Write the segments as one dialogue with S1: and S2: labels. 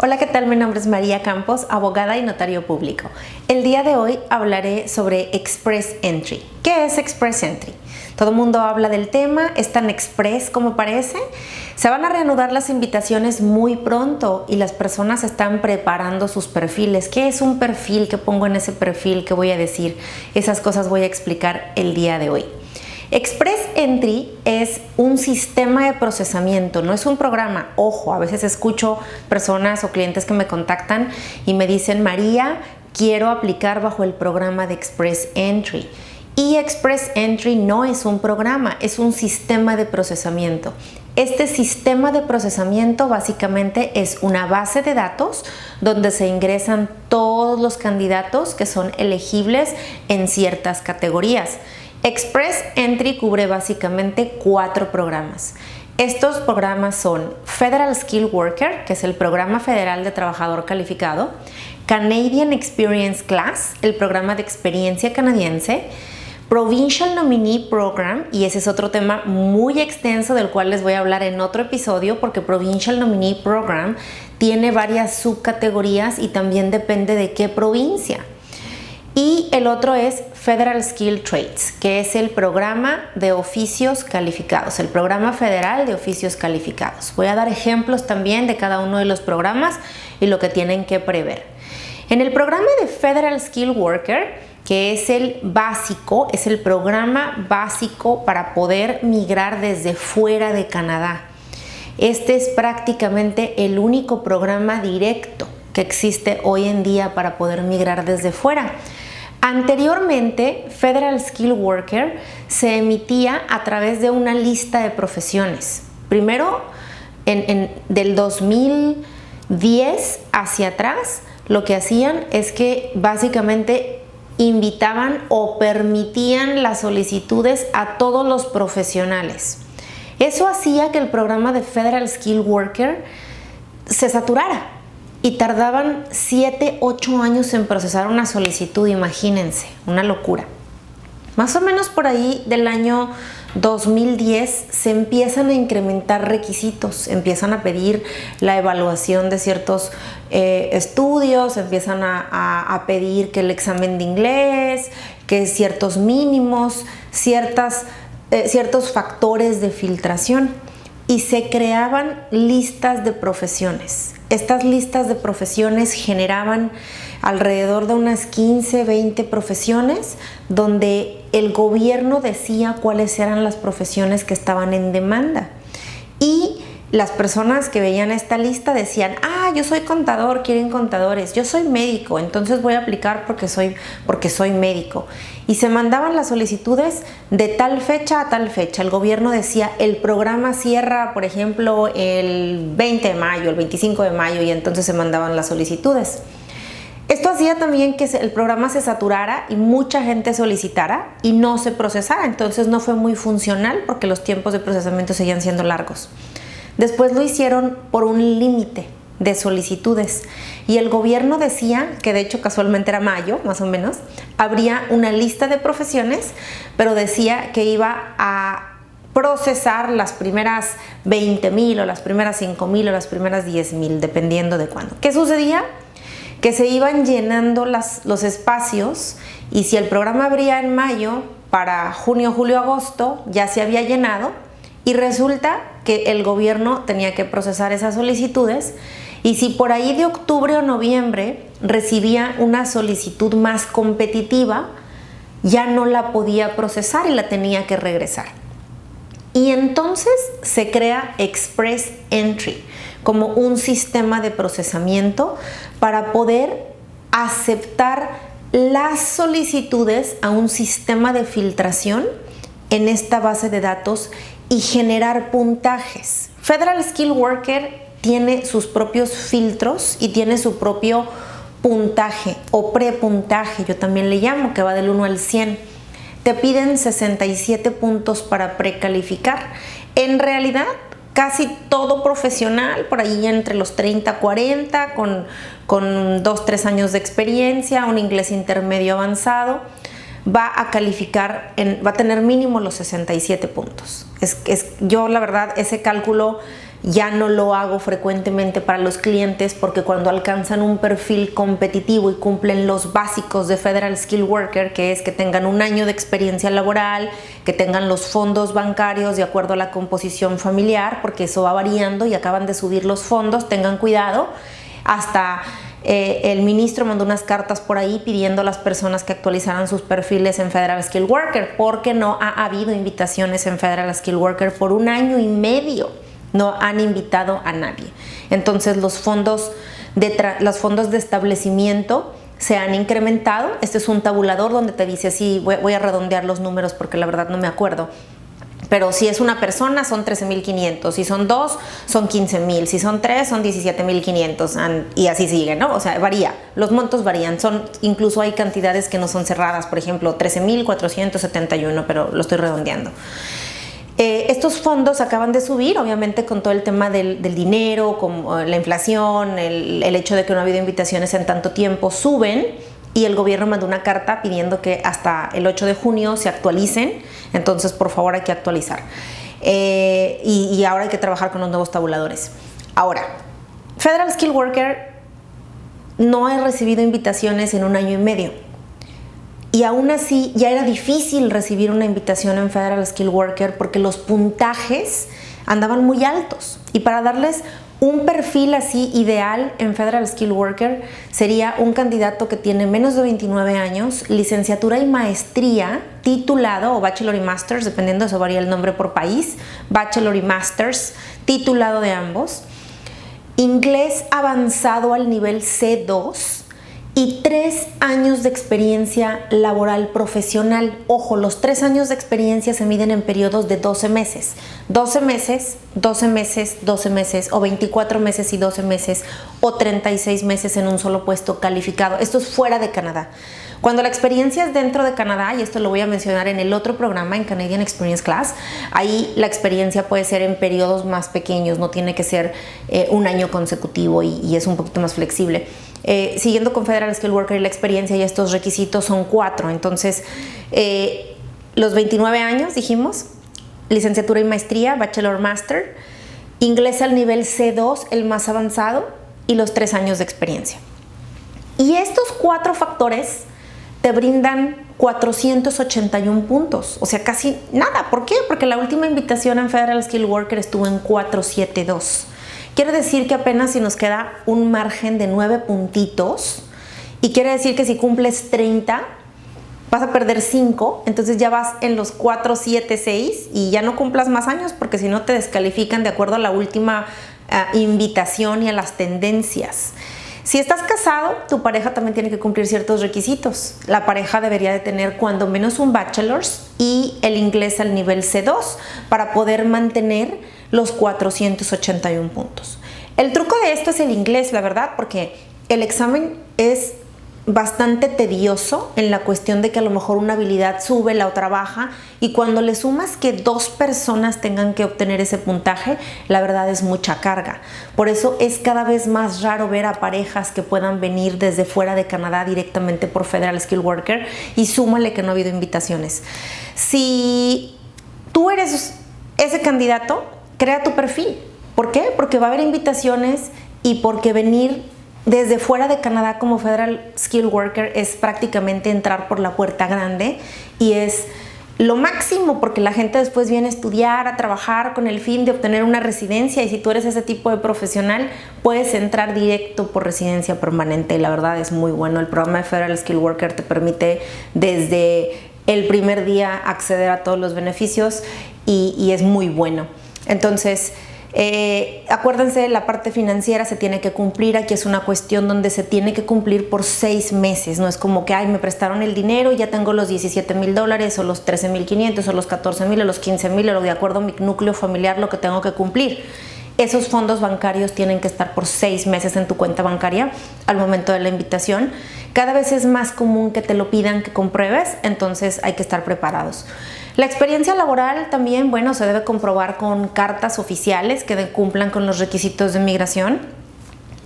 S1: Hola, ¿qué tal? Mi nombre es María Campos, abogada y notario público. El día de hoy hablaré sobre Express Entry. ¿Qué es Express Entry? Todo el mundo habla del tema, es tan express como parece. Se van a reanudar las invitaciones muy pronto y las personas están preparando sus perfiles. ¿Qué es un perfil? ¿Qué pongo en ese perfil? ¿Qué voy a decir? Esas cosas voy a explicar el día de hoy. Express Entry es un sistema de procesamiento, no es un programa. Ojo, a veces escucho personas o clientes que me contactan y me dicen, María, quiero aplicar bajo el programa de Express Entry. Y Express Entry no es un programa, es un sistema de procesamiento. Este sistema de procesamiento básicamente es una base de datos donde se ingresan todos los candidatos que son elegibles en ciertas categorías. Express Entry cubre básicamente 4 programas. Estos programas son Federal Skilled Worker, que es el programa federal de trabajador calificado, Canadian Experience Class, el programa de experiencia canadiense, Provincial Nominee Program, y ese es otro tema muy extenso del cual les voy a hablar en otro episodio porque Provincial Nominee Program tiene varias subcategorías y también depende de qué provincia. Y el otro es Federal Skilled Trades, que es el programa de oficios calificados, el programa federal de oficios calificados. Voy a dar ejemplos también de cada uno de los programas y lo que tienen que prever. En el programa de Federal Skilled Worker, que es el básico, es el programa básico para poder migrar desde fuera de Canadá. Este es prácticamente el único programa directo que existe hoy en día para poder migrar desde fuera. Anteriormente, Federal Skilled Worker se emitía a través de una lista de profesiones. Primero, del 2010 hacia atrás, lo que hacían es que básicamente invitaban o permitían las solicitudes a todos los profesionales. Eso hacía que el programa de Federal Skilled Worker se saturara. Y tardaban 7-8 años en procesar una solicitud, imagínense, una locura. Más o menos por ahí del año 2010 se empiezan a incrementar requisitos, empiezan a pedir la evaluación de ciertos estudios, empiezan a pedir que el examen de inglés, que ciertos mínimos, ciertos factores de filtración. Y se creaban listas de profesiones. Estas listas de profesiones generaban alrededor de unas 15-20 profesiones donde el gobierno decía cuáles eran las profesiones que estaban en demanda. Y las personas que veían esta lista decían, yo soy contador, quieren contadores, yo soy médico, entonces voy a aplicar porque soy médico. Y se mandaban las solicitudes de tal fecha a tal fecha. El gobierno decía, el programa cierra, por ejemplo, el 20 de mayo, el 25 de mayo, y entonces se mandaban las solicitudes. Esto hacía también que el programa se saturara y mucha gente solicitara y no se procesara. Entonces no fue muy funcional porque los tiempos de procesamiento seguían siendo largos. Después lo hicieron por un límite de solicitudes y el gobierno decía, que de hecho casualmente era mayo más o menos, habría una lista de profesiones, pero decía que iba a procesar las primeras 20,000 o las primeras 5,000 o las primeras 10,000, dependiendo de cuándo. ¿Qué sucedía? Que se iban llenando los espacios y si el programa abría en mayo, para junio, julio, agosto ya se había llenado y resulta que el gobierno tenía que procesar esas solicitudes y si por ahí de octubre o noviembre recibía una solicitud más competitiva, ya no la podía procesar y la tenía que regresar. Y entonces se crea Express Entry como un sistema de procesamiento para poder aceptar las solicitudes a un sistema de filtración en esta base de datos y generar puntajes. Federal Skilled Worker tiene sus propios filtros y tiene su propio puntaje o prepuntaje, yo también le llamo, que va del 1 al 100. Te piden 67 puntos para precalificar. En realidad, casi todo profesional, por ahí entre los 30-40, con 2-3 años de experiencia, un inglés intermedio avanzado, va a calificar, va a tener mínimo los 67 puntos. Yo la verdad ese cálculo Ya no lo hago frecuentemente para los clientes porque cuando alcanzan un perfil competitivo y cumplen los básicos de Federal Skilled Worker, que es que tengan un año de experiencia laboral, que tengan los fondos bancarios de acuerdo a la composición familiar, porque eso va variando y acaban de subir los fondos, tengan cuidado. Hasta el ministro mandó unas cartas por ahí pidiendo a las personas que actualizaran sus perfiles en Federal Skilled Worker, porque no ha habido invitaciones en Federal Skilled Worker por 1 año y medio. No han invitado a nadie. Entonces los fondos de establecimiento se han incrementado. Este es un tabulador donde te dice así, voy a redondear los números porque la verdad no me acuerdo. Pero si es una persona son 13,500, si son 2 son 15,000, si son 3 son 17,500 y así sigue, ¿no? O sea, varía, los montos varían, incluso hay cantidades que no son cerradas, por ejemplo 13,471, pero lo estoy redondeando. Estos fondos acaban de subir, obviamente con todo el tema del dinero, con la inflación, el hecho de que no ha habido invitaciones en tanto tiempo, suben, y el gobierno mandó una carta pidiendo que hasta el 8 de junio se actualicen. Entonces por favor hay que actualizar, y ahora hay que trabajar con los nuevos tabuladores. Ahora, Federal Skilled Worker no ha recibido invitaciones en 1 año y medio. Y aún así ya era difícil recibir una invitación en Federal Skilled Worker porque los puntajes andaban muy altos. Y para darles un perfil así ideal en Federal Skilled Worker sería un candidato que tiene menos de 29 años, licenciatura y maestría, titulado o bachelor y masters, dependiendo de eso varía el nombre por país, bachelor y masters, titulado de ambos, inglés avanzado al nivel C2, y 3 años de experiencia laboral profesional. Ojo, los 3 años de experiencia se miden en periodos de 12 meses. 12 meses, 12 meses, 12 meses, o 24 meses y 12 meses, o 36 meses en un solo puesto calificado. Esto es fuera de Canadá. Cuando la experiencia es dentro de Canadá, y esto lo voy a mencionar en el otro programa, en Canadian Experience Class, ahí la experiencia puede ser en periodos más pequeños, no tiene que ser 1 año consecutivo y es un poquito más flexible. Siguiendo con Federal Skilled Worker y la experiencia, y estos requisitos son 4. Entonces, los 29 años, dijimos, licenciatura y maestría, bachelor, master, inglés al nivel C2, el más avanzado, y los 3 años de experiencia. Y estos 4 factores te brindan 481 puntos, o sea, casi nada. ¿Por qué? Porque la última invitación en Federal Skilled Worker estuvo en 472. Quiere decir que apenas si nos queda un margen de 9 puntitos, y quiere decir que si cumples 30 vas a perder 5, entonces ya vas en los 4, 7, 6 y ya no cumplas más años, porque si no te descalifican de acuerdo a la última invitación y a las tendencias. Si estás casado, tu pareja también tiene que cumplir ciertos requisitos. La pareja debería de tener cuando menos un bachelor's y el inglés al nivel C2 para poder mantener los 481 puntos. El truco de esto es el inglés, la verdad, porque el examen es bastante tedioso en la cuestión de que a lo mejor una habilidad sube, la otra baja, y cuando le sumas que 2 personas tengan que obtener ese puntaje, la verdad es mucha carga. Por eso es cada vez más raro ver a parejas que puedan venir desde fuera de Canadá directamente por Federal Skilled Worker, y súmale que no ha habido invitaciones. Si tú eres ese candidato, crea tu perfil. ¿Por qué? Porque va a haber invitaciones, y porque venir desde fuera de Canadá como Federal Skilled Worker es prácticamente entrar por la puerta grande, y es lo máximo porque la gente después viene a estudiar, a trabajar con el fin de obtener una residencia, y si tú eres ese tipo de profesional puedes entrar directo por residencia permanente, y la verdad es muy bueno. El programa de Federal Skilled Worker te permite desde el primer día acceder a todos los beneficios, y es muy bueno. Entonces, acuérdense, la parte financiera se tiene que cumplir. Aquí es una cuestión donde se tiene que cumplir por 6 meses. No es como que, ay, me prestaron el dinero y ya tengo los $17,000 o los 13,500 o los 14,000 o los 15,000, o de acuerdo a mi núcleo familiar lo que tengo que cumplir. Esos fondos bancarios tienen que estar por 6 meses en tu cuenta bancaria al momento de la invitación. Cada vez es más común que te lo pidan, que compruebes, entonces hay que estar preparados. La experiencia laboral también, bueno, se debe comprobar con cartas oficiales que cumplan con los requisitos de migración.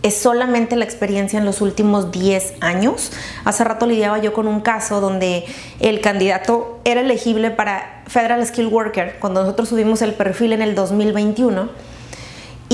S1: Es solamente la experiencia en los últimos 10 años. Hace rato lidiaba yo con un caso donde el candidato era elegible para Federal Skilled Worker cuando nosotros subimos el perfil en el 2021,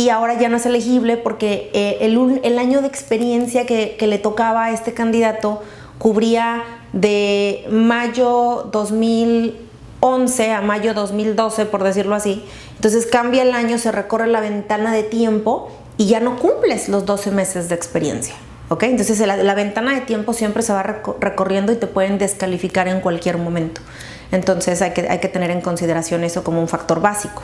S1: y ahora ya no es elegible porque el año de experiencia que le tocaba a este candidato cubría de mayo 2011 a mayo 2012, por decirlo así. Entonces cambia el año, se recorre la ventana de tiempo y ya no cumples los 12 meses de experiencia. ¿Okay? Entonces la ventana de tiempo siempre se va recorriendo y te pueden descalificar en cualquier momento. Entonces hay que tener en consideración eso como un factor básico.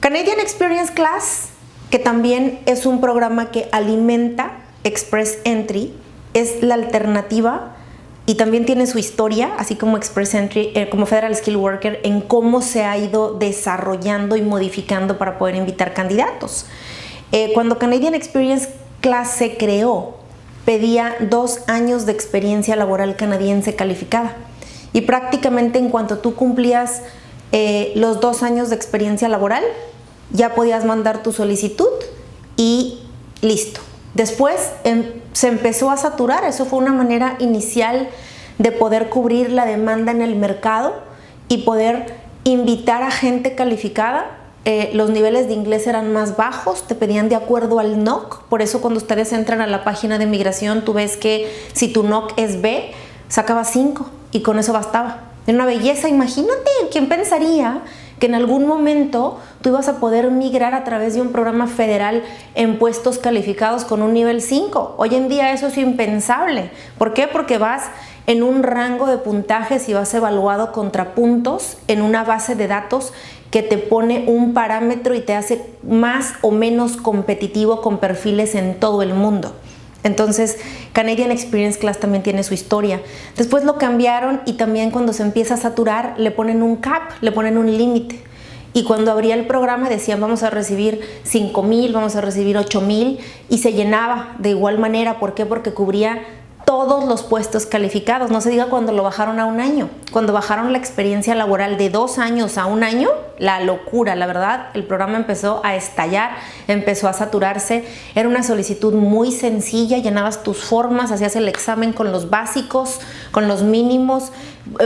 S1: Canadian Experience Class, que también es un programa que alimenta Express Entry, es la alternativa y también tiene su historia, así como Express Entry, como Federal Skilled Worker, en cómo se ha ido desarrollando y modificando para poder invitar candidatos. Cuando Canadian Experience Class se creó, pedía 2 años de experiencia laboral canadiense calificada. Y prácticamente en cuanto tú cumplías los 2 años de experiencia laboral, ya podías mandar tu solicitud y listo. Después se empezó a saturar. Eso fue una manera inicial de poder cubrir la demanda en el mercado y poder invitar a gente calificada. Los niveles de inglés eran más bajos, te pedían de acuerdo al NOC. Por eso cuando ustedes entran a la página de migración, tú ves que si tu NOC es B, sacabas 5 y con eso bastaba. Era una belleza. Imagínate, ¿quién pensaría que en algún momento tú ibas a poder migrar a través de un programa federal en puestos calificados con un nivel 5? Hoy en día eso es impensable. ¿Por qué? Porque vas en un rango de puntajes y vas evaluado contra puntos en una base de datos que te pone un parámetro y te hace más o menos competitivo con perfiles en todo el mundo. Entonces, Canadian Experience Class también tiene su historia. Después lo cambiaron y también cuando se empieza a saturar le ponen un cap, le ponen un límite. Y cuando abría el programa decían vamos a recibir 5,000, vamos a recibir 8,000 y se llenaba de igual manera. ¿Por qué? Porque cubría todos los puestos calificados. No se diga cuando lo bajaron a 1 año. Cuando bajaron la experiencia laboral de 2 años a 1 año, la locura, la verdad, el programa empezó a estallar, empezó a saturarse. Era una solicitud muy sencilla, llenabas tus formas, hacías el examen con los básicos, con los mínimos,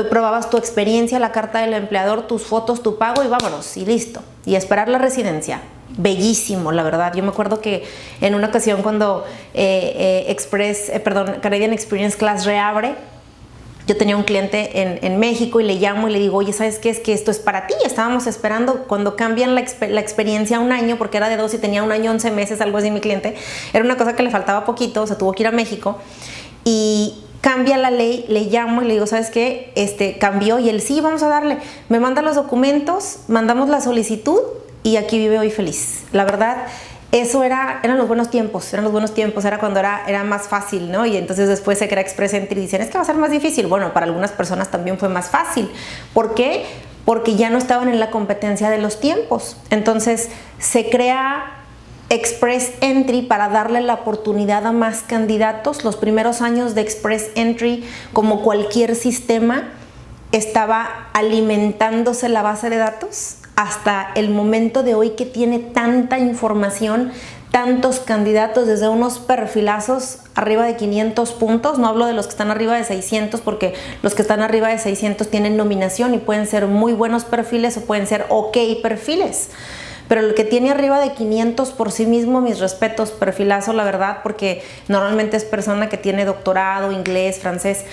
S1: probabas tu experiencia, la carta del empleador, tus fotos, tu pago y vámonos, y listo. Y esperar la residencia. Bellísimo, la verdad. Yo me acuerdo que en una ocasión cuando Canadian Experience Class reabre, yo tenía un cliente en México y le llamo y le digo, oye, ¿sabes qué? Es que esto es para ti. Estábamos esperando cuando cambian la experiencia a 1 año, porque era de 2 y tenía 1 año, 11 meses, algo así mi cliente. Era una cosa que le faltaba poquito, o sea, tuvo que ir a México y cambia la ley. Le llamo y le digo, ¿sabes qué? Cambió y él, sí, vamos a darle. Me manda los documentos, mandamos la solicitud y aquí vive hoy feliz. La verdad, eso eran los buenos tiempos, era cuando era más fácil, ¿no? Y entonces después se crea Express Entry y dicen, es que va a ser más difícil. Bueno, para algunas personas también fue más fácil. ¿Por qué? Porque ya no estaban en la competencia de los tiempos. Entonces se crea Express Entry para darle la oportunidad a más candidatos. Los primeros años de Express Entry, como cualquier sistema, estaba alimentándose la base de datos hasta el momento de hoy que tiene tanta información, tantos candidatos, desde unos perfilazos arriba de 500 puntos, no hablo de los que están arriba de 600 porque los que están arriba de 600 tienen nominación y pueden ser muy buenos perfiles o pueden ser ok perfiles. Pero el que tiene arriba de 500 por sí mismo, mis respetos, perfilazo, la verdad, porque normalmente es persona que tiene doctorado, inglés, francés.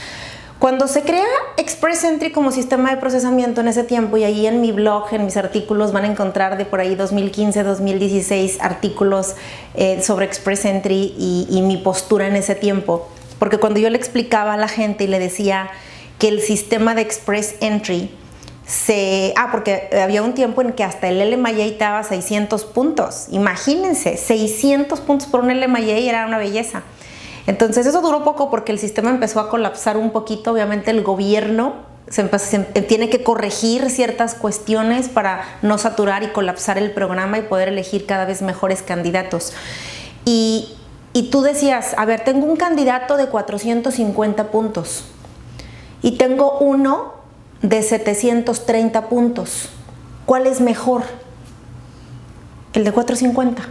S1: Cuando se crea Express Entry como sistema de procesamiento en ese tiempo, y ahí en mi blog, en mis artículos, van a encontrar de por ahí 2015, 2016 artículos sobre Express Entry y mi postura en ese tiempo. Porque cuando yo le explicaba a la gente y le decía que el sistema de Express Entry porque había un tiempo en que hasta el LMIA estaba 600 puntos. Imagínense, 600 puntos por un LMIA era una belleza. Entonces eso duró poco porque el sistema empezó a colapsar un poquito. Obviamente el gobierno tiene que corregir ciertas cuestiones para no saturar y colapsar el programa y poder elegir cada vez mejores candidatos. Y tú decías, a ver, tengo un candidato de 450 puntos y tengo uno de 730 puntos. ¿Cuál es mejor? El de 450.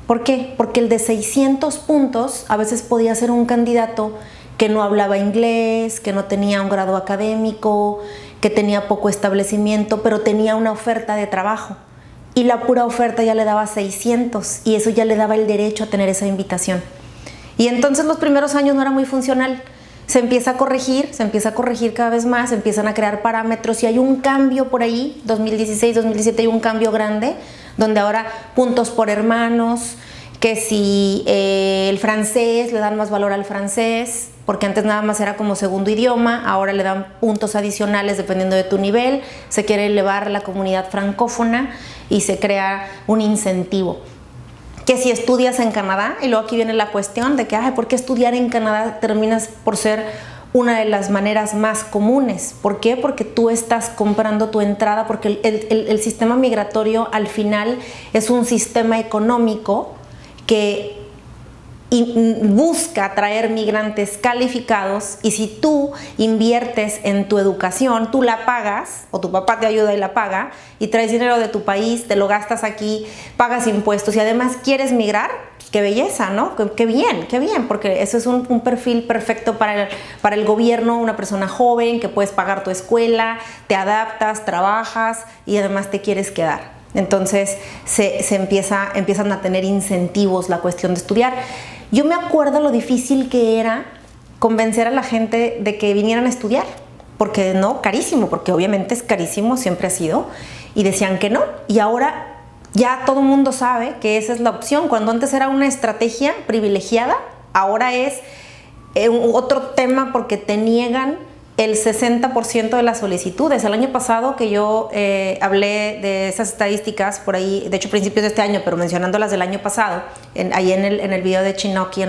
S1: ¿Por qué? Porque el de 600 puntos a veces podía ser un candidato que no hablaba inglés, que no tenía un grado académico, que tenía poco establecimiento, pero tenía una oferta de trabajo. y la pura oferta ya le daba 600 y eso ya le daba el derecho a tener esa invitación. Y entonces los primeros años no era muy funcional. Se empieza a corregir cada vez más, se empiezan a crear parámetros y hay un cambio por ahí, 2016, 2017 hay un cambio grande, donde ahora puntos por hermanos, que si el francés, le dan más valor al francés, porque antes nada más era como segundo idioma, ahora le dan puntos adicionales dependiendo de tu nivel, se quiere elevar la comunidad francófona y se crea un incentivo. Que si estudias en Canadá, y luego aquí viene la cuestión de que, ¿por qué estudiar en Canadá terminas por ser una de las maneras más comunes? ¿Por qué? Porque tú estás comprando tu entrada, porque el sistema migratorio al final es un sistema económico que busca atraer migrantes calificados y si tú inviertes en tu educación, tú la pagas o tu papá te ayuda y la paga y traes dinero de tu país, te lo gastas aquí, pagas impuestos y además quieres migrar, qué belleza, ¿no? Qué bien, porque eso es un perfil perfecto para el gobierno, una persona joven que puedes pagar tu escuela, te adaptas, trabajas y además te quieres quedar. Entonces empiezan a tener incentivos la cuestión de estudiar. Yo me acuerdo lo difícil que era convencer a la gente de que vinieran a estudiar, porque no, carísimo, porque obviamente es carísimo, siempre ha sido, y decían que no, y ahora ya todo el mundo sabe que esa es la opción. Cuando antes era una estrategia privilegiada, ahora es otro tema porque te niegan el 60% de las solicitudes. El año pasado que yo hablé de esas estadísticas por ahí, de hecho principios de este año, pero mencionando las del año pasado, ahí en el video de Chinoki,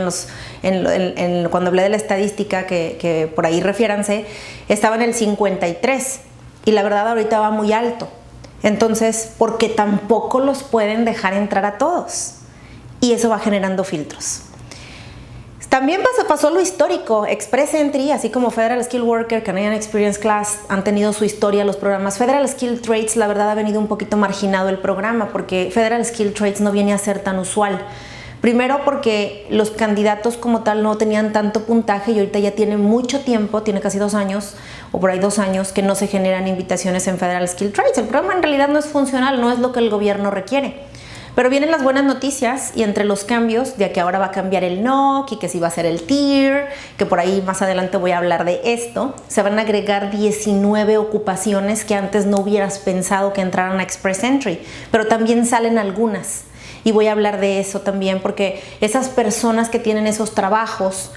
S1: cuando hablé de la estadística, que por ahí refiéranse, estaba en el 53 y la verdad ahorita va muy alto. Entonces, porque tampoco los pueden dejar entrar a todos y eso va generando filtros. También pasó lo histórico. Express Entry, así como Federal Skilled Worker, Canadian Experience Class, han tenido su historia los programas. Federal Skilled Trades, la verdad, ha venido un poquito marginado el programa porque Federal Skilled Trades no viene a ser tan usual. Primero porque los candidatos como tal no tenían tanto puntaje y ahorita ya tiene mucho tiempo, tiene casi 2 años o por ahí 2 años que no se generan invitaciones en Federal Skilled Trades. El programa en realidad no es funcional, no es lo que el gobierno requiere. Pero vienen las buenas noticias y entre los cambios de que ahora va a cambiar el NOC y que sí va a ser el TIR, que por ahí más adelante voy a hablar de esto, se van a agregar 19 ocupaciones que antes no hubieras pensado que entraran a Express Entry, pero también salen algunas y voy a hablar de eso también porque esas personas que tienen esos trabajos,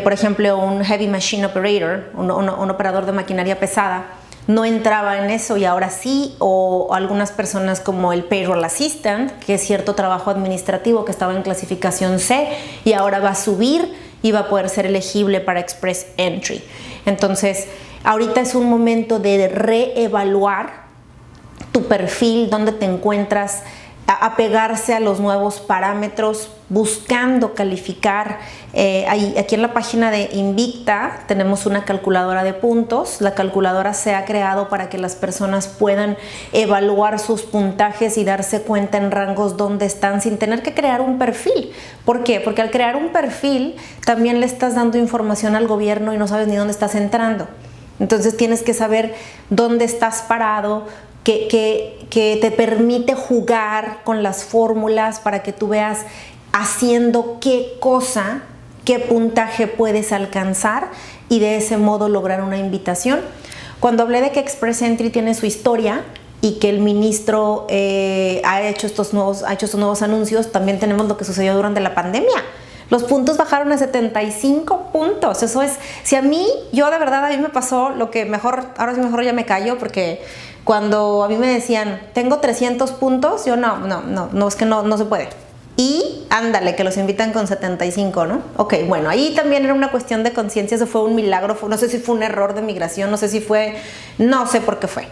S1: por ejemplo un Heavy Machine Operator, un operador de maquinaria pesada, no entraba en eso y ahora sí, o algunas personas como el Payroll Assistant, que es cierto trabajo administrativo que estaba en clasificación C y ahora va a subir y va a poder ser elegible para Express Entry. Entonces, ahorita es un momento de reevaluar tu perfil, dónde te encuentras, apegarse a los nuevos parámetros, buscando calificar. Aquí en la página de Invicta tenemos una calculadora de puntos. La calculadora se ha creado para que las personas puedan evaluar sus puntajes y darse cuenta en rangos dónde están sin tener que crear un perfil. ¿Por qué? Porque al crear un perfil también le estás dando información al gobierno y no sabes ni dónde estás entrando. Entonces tienes que saber dónde estás parado, que te permite jugar con las fórmulas para que tú veas haciendo qué cosa, qué puntaje puedes alcanzar y de ese modo lograr una invitación. Cuando hablé de que Express Entry tiene su historia y que el ministro ha hecho estos nuevos anuncios, también tenemos lo que sucedió durante la pandemia. Los puntos bajaron a 75 puntos. Eso es, si a mí me pasó lo que mejor, ahora sí mejor ya me callo porque cuando a mí me decían, tengo 300 puntos, yo no, es que no se puede. Y ándale, que los invitan con 75, ¿no? Ok, bueno, ahí también era una cuestión de conciencia, eso fue un milagro, no sé si fue un error de migración, no sé por qué fue.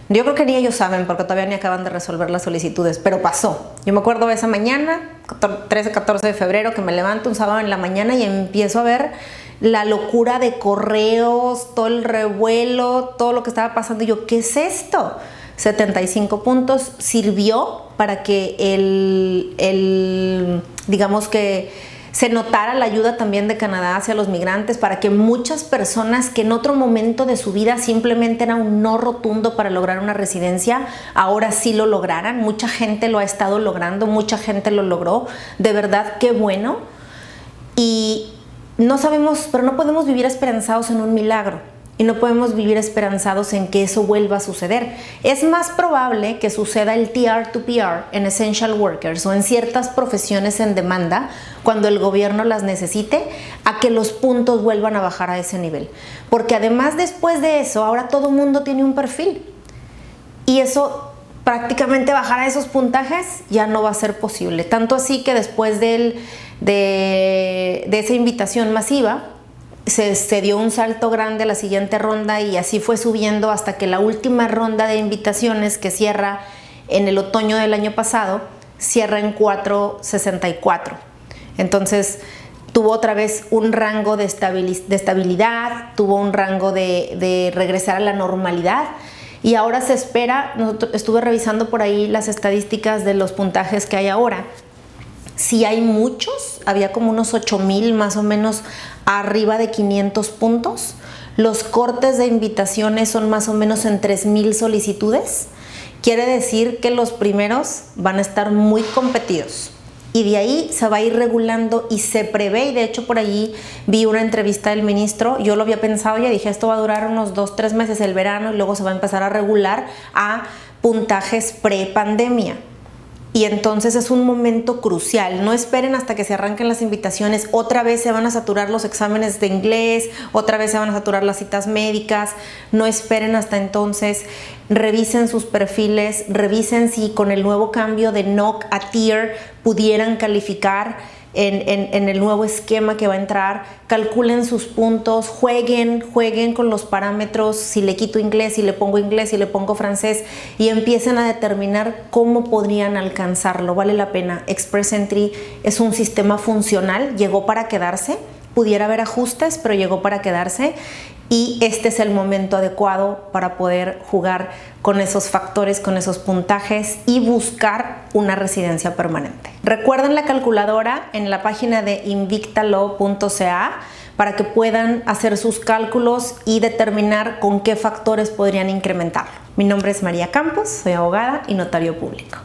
S1: Yo creo que ni ellos saben porque todavía ni acaban de resolver las solicitudes, pero pasó. Yo me acuerdo de esa mañana, 13-14 de febrero, que me levanto un sábado en la mañana y empiezo a ver la locura de correos, todo el revuelo, todo lo que estaba pasando. Y yo, ¿qué es esto? 75 puntos sirvió para que digamos que se notara la ayuda también de Canadá hacia los migrantes para que muchas personas que en otro momento de su vida simplemente era un no rotundo para lograr una residencia, ahora sí lo lograran. Mucha gente lo ha estado logrando, mucha gente lo logró. De verdad, qué bueno. Y no sabemos, pero no podemos vivir esperanzados en un milagro. Y no podemos vivir esperanzados en que eso vuelva a suceder. Es más probable que suceda el TR to PR en essential workers o en ciertas profesiones en demanda cuando el gobierno las necesite, a que los puntos vuelvan a bajar a ese nivel. Porque además, después de eso, ahora todo el mundo tiene un perfil. Y eso, prácticamente bajar a esos puntajes ya no va a ser posible. Tanto así que después de esa invitación masiva, se dio un salto grande a la siguiente ronda y así fue subiendo hasta que la última ronda de invitaciones, que cierra en el otoño del año pasado, cierra en 464. Entonces tuvo otra vez un rango de estabilidad, tuvo un rango de regresar a la normalidad. Y ahora se espera, estuve revisando por ahí las estadísticas de los puntajes que hay ahora. Sí hay muchos, había como unos 8,000 más o menos arriba de 500 puntos. Los cortes de invitaciones son más o menos en 3,000 solicitudes. Quiere decir que los primeros van a estar muy competidos. Y de ahí se va a ir regulando y se prevé, y de hecho por allí vi una entrevista del ministro, yo lo había pensado, ya dije, esto va a durar unos 2-3 meses el verano y luego se va a empezar a regular a puntajes pre-pandemia. Y entonces es un momento crucial. No esperen hasta que se arranquen las invitaciones. Otra vez se van a saturar los exámenes de inglés, otra vez se van a saturar las citas médicas. No esperen hasta entonces. Revisen sus perfiles, revisen si con el nuevo cambio de NOC a Tier pudieran calificar en el nuevo esquema que va a entrar. Calculen sus puntos, jueguen con los parámetros, si le quito inglés, si le pongo francés, y empiecen a determinar cómo podrían alcanzarlo. Vale la pena. Express Entry es un sistema funcional, llegó para quedarse. Pudiera haber ajustes, pero llegó para quedarse, y este es el momento adecuado para poder jugar con esos factores, con esos puntajes y buscar una residencia permanente. Recuerden la calculadora en la página de invictalaw.ca para que puedan hacer sus cálculos y determinar con qué factores podrían incrementarlo. Mi nombre es María Campos, soy abogada y notario público.